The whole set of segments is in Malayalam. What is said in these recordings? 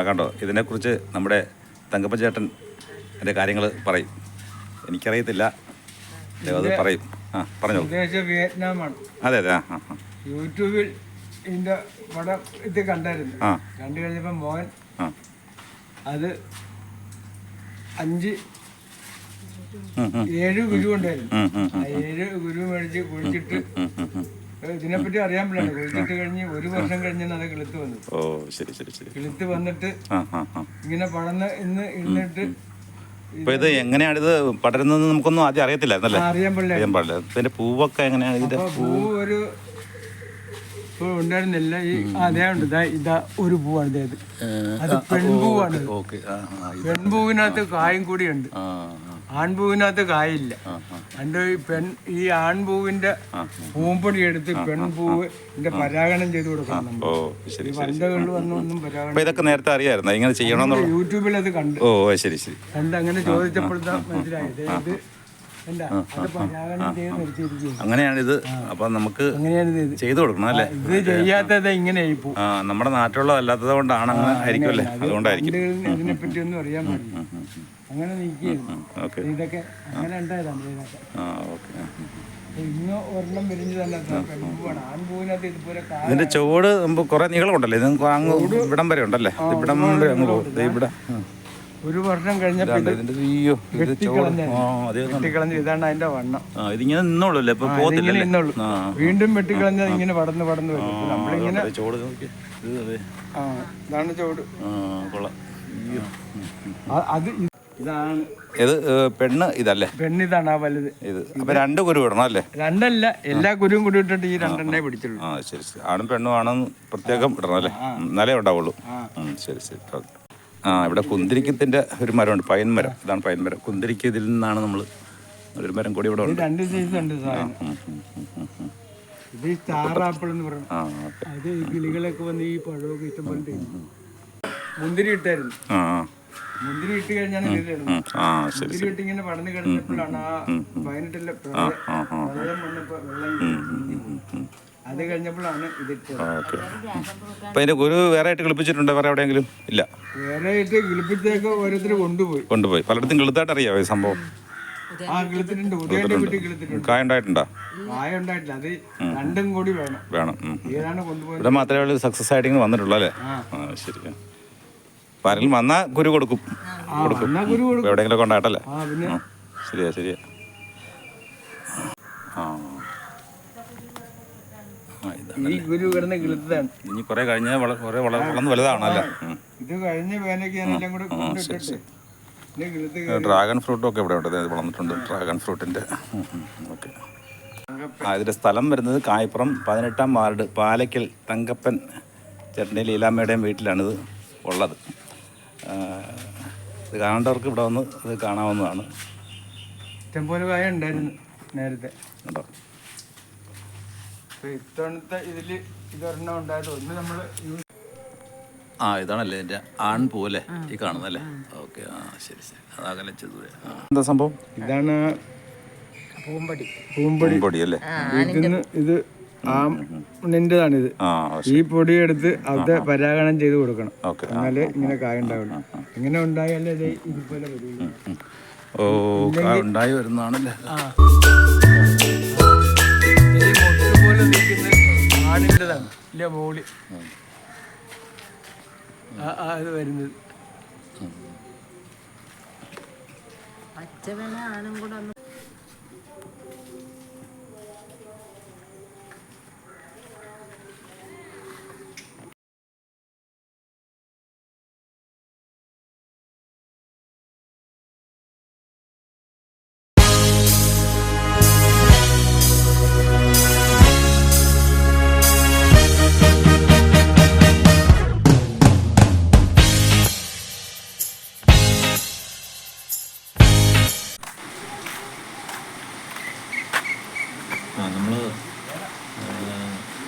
കണ്ടോ, ഇതിനെക്കുറിച്ച് നമ്മുടെ തങ്കപ്പൻ ചേട്ടൻ എൻ്റെ കാര്യങ്ങൾ പറയും. എനിക്കറിയത്തില്ല, അത് പറയും. പറഞ്ഞോളൂ. വിയറ്റ്നാമാണ്. അതെ അതെ. യൂട്യൂബിൽ ഇതിൻ്റെ പടം ഇത് കണ്ടായിരുന്നു. കണ്ടു കഴിഞ്ഞപ്പോൾ മോൻ അത് 7 ഗുരു ഉണ്ടായിരുന്നു. 7 ഗുരു മേടിച്ച് കുഴിച്ചിട്ട് ഇതിനെപ്പറ്റി അറിയാൻ പറ്റില്ല. കുഴിച്ചിട്ട് കഴിഞ്ഞ് 1 വർഷം കഴിഞ്ഞാണ് അത് കിളുത്ത് വന്നത്. ഓ ശരി ശരി ശരി. കിളുത്ത് വന്നിട്ട് ഇങ്ങനെ പടന്ന് ഇരുന്നിട്ട് ഇപ്പൊ ഇത് എങ്ങനെയാണിത് പടരുന്നത് നമുക്കൊന്നും ആദ്യം അറിയത്തില്ലായിരുന്നല്ലേ? അറിയാൻ പാടില്ല. ഇതിന്റെ പൂവൊക്കെ എങ്ങനെയാണ്? ഇതിന്റെ പൂ ഒരു ഉണ്ടായിരുന്നില്ല. ഈ അതേ ഉണ്ട്. ഇതാ ഒരു പൂവാണ് ഇത്. അത് പെൺപൂവാണ്. പെൺപൂവിനകത്ത് കായും കൂടിയുണ്ട്. ആൺപൂവിനകത്ത് കായില്ല. ഈ ആൺപൂവിന്റെ പൂമ്പൊടി എടുത്ത് പെൺപൂവിന്റെ പരാഗണം ചെയ്ത് കൊടുക്കണം. വണ്ടകളിൽ വന്നൊന്നും പരാഗണം. ഇതൊക്കെ നേരത്തെ അറിയാമായിരുന്നു ഇങ്ങനെ ചെയ്യണമെന്നുള്ള? യൂട്യൂബിൽ അത് കണ്ട്. ഓ ശരി ശരി. കണ്ട് അങ്ങനെ ചോദിച്ചപ്പോഴത്തെ മനസ്സിലായത് ഇത് അങ്ങനെയാണിത്. അപ്പൊ നമുക്ക് ചെയ്തു കൊടുക്കണം അല്ലേ? ഇത് ചെയ്യാത്തത് ഇങ്ങനെ നമ്മുടെ നാട്ടിലുള്ള അല്ലാത്തത് കൊണ്ടാണ് അങ്ങനെ ആയിരിക്കുമല്ലേ? അതുകൊണ്ടായിരിക്കും. ഇതിനെ പറ്റി ഒന്നും അറിയാൻ പാടില്ല. അങ്ങനെ നീക്കിയായിരുന്നു ഇതൊക്കെ. അങ്ങനെ ഉണ്ടായതാണ് ഇതൊക്കെ. ഇന്ന് ഒരെണ്ണം വിരിഞ്ഞു തന്നെ പെൺപൂവാണ്. ആൺപൂവിനകത്ത് ഇതുപോലെ ഇതിന്റെ ചുവട് കുറെ നീളമുണ്ടല്ലേ? ഇത് അങ്ങ് ഇവിടം വരെ ഉണ്ടല്ലേ? ഇവിടം വരെ അങ്ങ് പോകും. ഇവിടെ 1 വർഷം കഴിഞ്ഞപ്പോൾ വെട്ടിക്കളഞ്ഞ്. ഇതാണ് അതിന്റെ വണ്ണം. ഇതിങ്ങനെ നിന്നോളൂല്ലേ? ഇപ്പൊ പോത്തില്ലേ? വീണ്ടും വെട്ടിക്കളഞ്ഞത് ഇങ്ങനെ പടന്ന് വരും. നമ്മളിങ്ങനെ ഇതാണ് ചോട്. അത് ഇതാണ് ഇത് പെണ്ണ്. ഇതല്ലേ പെണ്ണിതാണ് ആ വലുത്. ഇത് അപ്പൊ 2 കുരു ഇടണം അല്ലേ? 2 അല്ല, എല്ലാ കുരുവും കൂടി ഇട്ടിട്ട് ഈ 2 പിടിച്ചുള്ളൂ. ശരി ശരി. ആണും പെണ്ണും ആണെന്ന് പ്രത്യേകം ഇടണം അല്ലേ? എന്നാലേ ഉണ്ടാവുള്ളൂ. ശരി ശരി. ഓക്കെ. ഇവിടെ കുന്തിരിക്കത്തിന്റെ ഒരു മരമുണ്ട്, പൈൻ മരം. ഇതാണ് പൈൻ മരം. കുന്തിരിക്ക ഇതിൽ നിന്നാണ് നമ്മൾ ഒരു മരം കൂടി ഇവിടെ ഉണ്ട്. 2 സൈസ് ഉണ്ട് സാധനം. ഇത് സ്റ്റാർ ആപ്പിൾ എന്ന് പറയും. അത് കിളികളൊക്കെ വന്ന് ഈ പഴമൊക്കെ ഇഷ്ടംപോലെ മുന്തിരി ഇട്ടായിരുന്നു. മുന്തിരി ഇട്ട് കഴിഞ്ഞാൽ മുന്തിരി ഇട്ട് ഇങ്ങനെ പടന്ന് കിടന്നപ്പോഴാണ് ആ 18 പ്രളയം വന്നപ്പോ വെള്ളം അത് കഴിഞ്ഞപ്പോഴാണ് ഇതിട്ടത്. അപ്പൊ അതിന്റെ ഗുരു വേറെ ആയിട്ട് കിളിപ്പിച്ചിട്ടുണ്ടോ? വേറെ എവിടെയെങ്കിലും ഇല്ല? വേറെ ആയിട്ട് കിളിപ്പിച്ചേക്ക് ഓരോരുത്തർ കൊണ്ടുപോയി പലയിടത്തും കിളുത്തായിട്ട് അറിയാമോ ഈ സംഭവം? കിളുത്തിട്ടുണ്ട്. ഉദയന്റെ വീട്ടിൽ കിളുത്തിട്ടുണ്ട്. കായ ഉണ്ടായിട്ടുണ്ടോ? കായ ഉണ്ടായിട്ടില്ല. അത് 2 കൂടി വേണം. ഏതാണ് കൊണ്ടുപോയത്? ഇവിടെ മാത്രമേ സക്സസ് ആയിട്ട് ഇങ്ങനെ വന്നിട്ടുള്ളൂ അല്ലേ? ശരി. ആരെങ്കിലും വന്നാ കുരു കൊടുക്കും. എവിടെയെങ്കിലും ഒക്കെ ഉണ്ടായിട്ടല്ലേ? ശരിയാ ശരിയാ. ഈ ഗുരു കിടന്ന് കിളുത്തതാണ്. ഇനി കുറെ കഴിഞ്ഞാൽ വളർന്ന് വലുതാണല്ലേ? ഇത് കഴിഞ്ഞ വേനയ്ക്ക് ഞാനെല്ലാം കൂടെ ഡ്രാഗൺ ഫ്രൂട്ടും ഒക്കെ ഇവിടെ ഉണ്ട്, വളർന്നിട്ടുണ്ട്. ഡ്രാഗൺ ഫ്രൂട്ടിന്റെ. ഓക്കെ. ഇതിന്റെ സ്ഥലം വരുന്നത് കായപ്പുറം 18-ാം വാർഡ് പാലയ്ക്കൽ തങ്കപ്പൻ ചേട്ടൻ്റെ ലീലാമ്മയുടെയും വീട്ടിലാണിത് ഉള്ളത്. ഇത് കാണേണ്ടവർക്ക് ഇവിടെ വന്ന് ഇത് കാണാവുന്നതാണ്. ഇഷ്ടംപോലെ കായ ഉണ്ടായിരുന്നു നേരത്തെ കേട്ടോ. ഇത്തവണത്തെ ഇതില് ഇതൊരെണ്ണം ഉണ്ടായത്. ഒന്ന് നമ്മള് ഇതാണല്ലേ എൻ്റെ ആൺപൂവല്ലേ ഈ കാണുന്നല്ലേ? ഓക്കെ. ശരി ശരി. അതകലെ ചെയ്തു. എന്താ സംഭവം? ഇതാണ് പൂമ്പൊടി അല്ലേ? ഇത് ആണിൻ്റെതാണിത്. ഈ പൊടി എടുത്ത് അത് പരാഗണം ചെയ്ത് കൊടുക്കണം. എന്നാലേ ഇങ്ങനെ കായ ഉണ്ടാവുള്ളൂ. ഇങ്ങനെ ഉണ്ടായാലേ ഇതുപോലെ വരുള്ളൂ. ഉണ്ടായി വരുന്നതാണല്ലേ? പോലെ നിൽക്കുന്ന ആണിൻ്റെതാണ്. ഇല്ല മോളി അത് വരുന്നത്. ആണും കൂടെ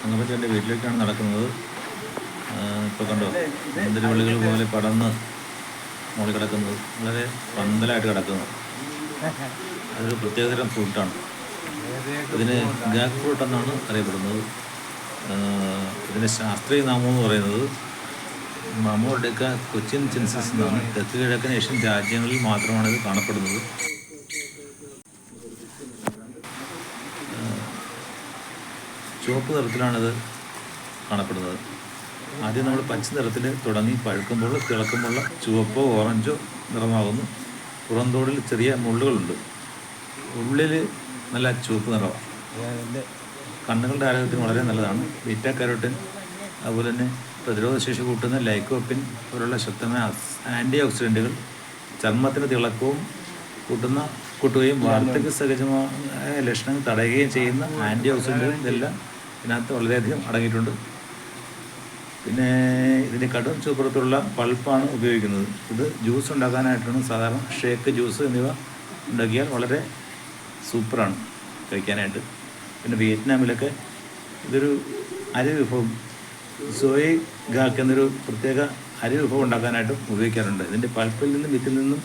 തങ്കപ്പൻ്റെ വീട്ടിലേക്കാണ് നടക്കുന്നത്. ഇപ്പോൾ കണ്ടോ, മുന്തിരിവള്ളികൾ പോലെ പടന്ന് മുകളിൽ കിടക്കുന്നത്, വളരെ പന്തലായിട്ട് കിടക്കുന്നത്. അതൊരു പ്രത്യേകതരം ഫ്രൂട്ടാണ്. ഇതിന് ജാക്ക് ഫ്രൂട്ട് എന്നാണ് അറിയപ്പെടുന്നത്. ഇതിൻ്റെ ശാസ്ത്രീയ നാമം എന്ന് പറയുന്നത് മമോർഡിക്ക കൊച്ചിൻ ചിൻസിസ് എന്നാണ്. തെക്ക് കിഴക്കൻ ഏഷ്യൻ രാജ്യങ്ങളിൽ മാത്രമാണ് ഇത് കാണപ്പെടുന്നത്. ചുവപ്പ് നിറത്തിലാണിത് കാണപ്പെടുന്നത്. ആദ്യം നമ്മൾ പച്ച നിറത്തിൽ തുടങ്ങി പഴുക്കുമ്പോൾ തിളക്കുമ്പോൾ ചുവപ്പോ ഓറഞ്ചോ നിറമാകുന്നു. പുറന്തോടിൽ ചെറിയ മുള്ളുകളുണ്ട്. ഉള്ളിൽ നല്ല ചുവപ്പ് നിറമാണ്. അതിൻ്റെ കണ്ണുകളുടെ ആരോഗ്യത്തിന് വളരെ നല്ലതാണ്. ബീറ്റ കരോട്ടിൻ, അതുപോലെ തന്നെ പ്രതിരോധശേഷി കൂട്ടുന്ന ലൈക്കോപ്പിൻ പോലുള്ള ശക്തമായ ആൻറ്റി ഓക്സിഡൻറ്റുകൾ ചർമ്മത്തിന് തിളക്കവും കൂട്ടുകയും വാർദ്ധക്യ സഹജമായ ലക്ഷണങ്ങൾ തടയുകയും ചെയ്യുന്ന ആൻറ്റി ഓക്സിഡൻറ്റുകൾ ഇതെല്ലാം ഇതിനകത്ത് വളരെയധികം അടങ്ങിയിട്ടുണ്ട്. പിന്നെ ഇതിൻ്റെ കടും ചുവപ്പുറത്തുള്ള പൾപ്പാണ് ഉപയോഗിക്കുന്നത്. ഇത് ജ്യൂസ് ഉണ്ടാക്കാനായിട്ടാണ്. സാധാരണ ഷേക്ക്, ജ്യൂസ് എന്നിവ ഉണ്ടാക്കിയാൽ വളരെ സൂപ്പറാണ് കഴിക്കാനായിട്ട്. പിന്നെ വിയറ്റ്നാമിലൊക്കെ ഇതൊരു അരി വിഭവം, സോയ് ഗാക്ക് എന്നൊരു പ്രത്യേക അരി വിഭവം ഉണ്ടാക്കാനായിട്ടും ഉപയോഗിക്കാറുണ്ട്. ഇതിൻ്റെ പൾപ്പിൽ നിന്നും വിത്തിൽ നിന്നും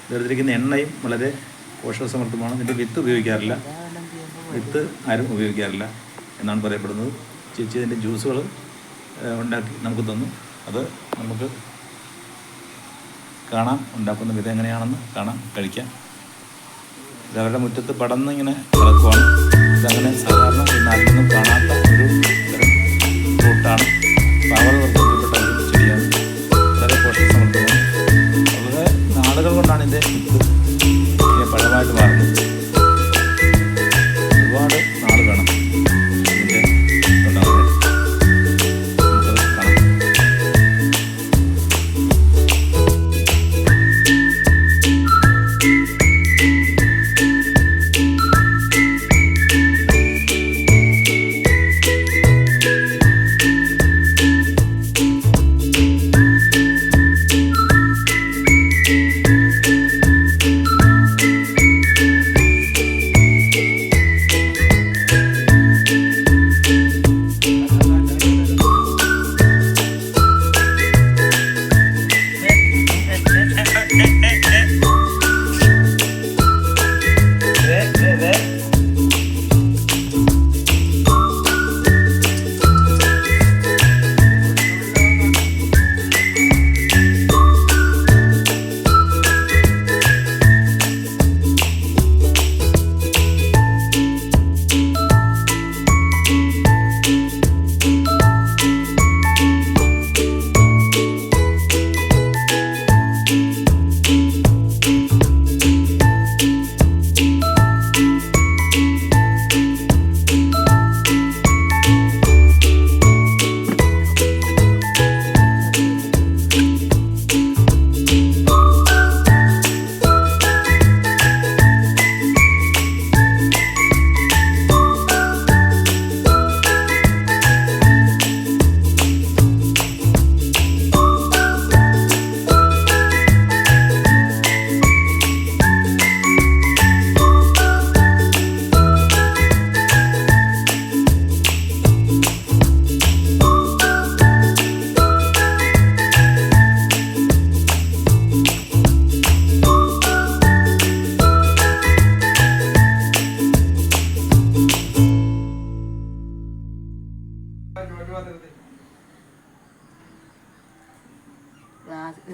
വേർതിരിക്കുന്ന എണ്ണയും വളരെ പോഷകസമൃദ്ധമാണ്. ഇതിൻ്റെ വിത്ത് ഉപയോഗിക്കാറില്ല. വിത്ത് ആരും ഉപയോഗിക്കാറില്ല എന്നാണ് പറയപ്പെടുന്നത്. ചേച്ചി ഇതിൻ്റെ ജ്യൂസുകൾ ഉണ്ടാക്കി നമുക്ക് തന്നു. അത് നമുക്ക് കാണാം, ഉണ്ടാക്കുന്ന വിധം എങ്ങനെയാണെന്ന് കാണാം, കഴിക്കാം. ഇതവരുടെ മുറ്റത്ത് പടന്ന് ഇങ്ങനെ കിടക്കുവാണ്. ഇതങ്ങനെ സാധാരണ ഈ നാട്ടിലൊന്നും കാണാത്ത ഒരു തരം ഫ്രൂട്ടാണ്. പവർ നിർബന്ധപ്പെട്ട ഒരു ചെടിയാണ്. വളരെ പോഷകസമൃദ്ധമാണ്. വളരെ നാളുകൾ കൊണ്ടാണ് ഇതിൻ്റെ വിത്ത് പഴമായിട്ട് മാറുന്നത്. ഒരുപാട് നാൾ വേണം ഇതിൻ്റെ ഉണ്ടാകാനായിട്ട്. നമുക്കത് കാണാം.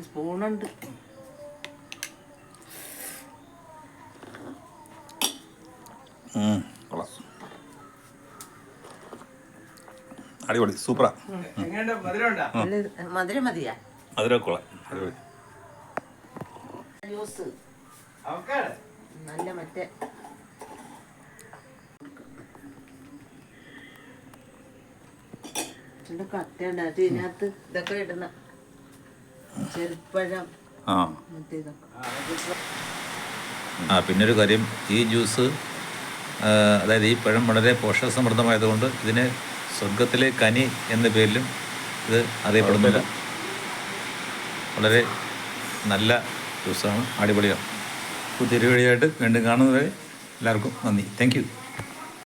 സ്പൂണുണ്ട്. കൊള്ളാം, അടിപൊളി, സൂപ്പറാ. മധുരം മതിയാ? മധുരം കൊള്ളാം, അടിപൊളി. ജ്യൂസ് നല്ല മറ്റേ കട്ടയുണ്ട്. അത് ഇതിനകത്ത് ഇതൊക്കെ ഇടുന്ന ചെറുപ്പഴം മറ്റേ ഇതൊക്കെ. പിന്നൊരു കാര്യം, ഈ ജ്യൂസ് അതായത് ഈ പഴം വളരെ പോഷകസമൃദ്ധമായതുകൊണ്ട് ഇതിന് സ്വർഗത്തിലെ കനി എന്ന പേരിലും ഇത് അറിയപ്പെടുന്നില്ല. വളരെ നല്ല ജ്യൂസാണ്, അടിപൊളിയാണ്. പുതിയൊരു വീഡിയോ ആയിട്ട് വീണ്ടും കാണുന്നവരെ എല്ലാവർക്കും നന്ദി. Thank you.